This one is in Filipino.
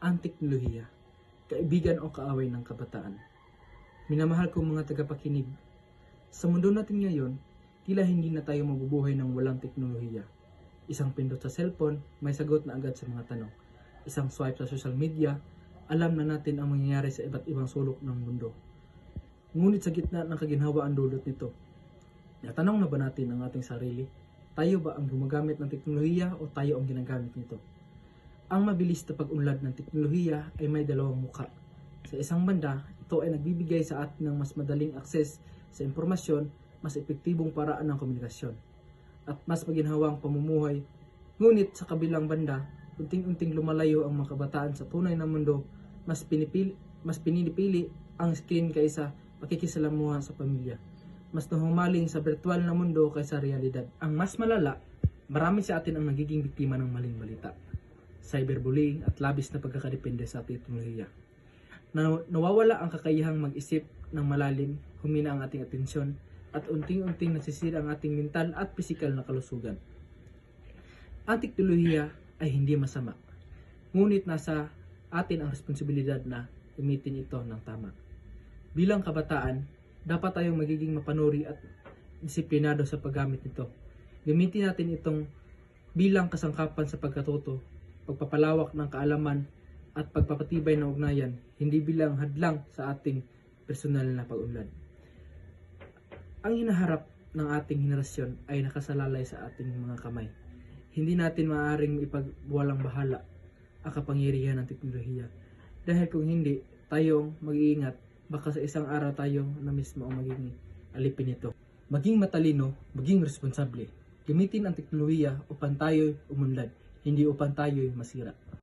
ang teknolohiya, kaibigan o kaaway ng kabataan. Minamahal kong mga tagapakinig, sa mundo natin ngayon, tila hindi na tayo mabubuhay ng walang teknolohiya. Isang pindot sa cellphone, may sagot na agad sa mga tanong. Isang swipe sa social media, alam na natin ang mangyayari sa iba't ibang sulok ng mundo. Ngunit sa gitna ng kaginhawaan dulot nito, natanong na ba natin ang ating sarili? Tayo ba ang gumagamit ng teknolohiya o tayo ang ginagamit nito? Ang mabilis na pag-unlad ng teknolohiya ay may dalawang muka. Sa isang banda, ito ay nagbibigay sa atin ng mas madaling akses sa impormasyon, mas epektibong paraan ng komunikasyon, at mas maginhawang pamumuhay. Ngunit sa kabilang banda, unting-unting lumalayo ang mga kabataan sa tunay na mundo, mas pinipili ang screen kaysa pakikisalamuha sa pamilya. Mas nahumaling sa virtual na mundo kaysa realidad. Ang mas malala, marami sa atin ang nagiging biktima ng maling balita, cyberbullying at labis na pagkakadepende sa teknolohiya. Nawawala ang kakayahang mag-isip ng malalim, humina ang ating atensyon, at unting-unting nasisira ang ating mental at pisikal na kalusugan. Ang teknolohiya ay hindi masama, ngunit nasa atin ang responsibilidad na gamitin ito ng tama. Bilang kabataan, dapat tayong magiging mapanuri at disiplinado sa paggamit nito. Gamitin natin itong bilang kasangkapan sa pagkatuto, pagpapalawak ng kaalaman, at pagpapatibay ng ugnayan, hindi bilang hadlang sa ating personal na pag-unlad. Ang hinaharap ng ating henerasyon ay nakasalalay sa ating mga kamay. Hindi natin maaaring ipagwalang bahala ang kapangyarihan ng teknolohiya. Dahil kung hindi, tayong mag-iingat, baka sa isang araw tayo na mismo ang magiging alipin nito. Maging matalino, maging responsable. Gamitin ang teknolohiya upang tayo'y umunlad, hindi upang tayo'y masira.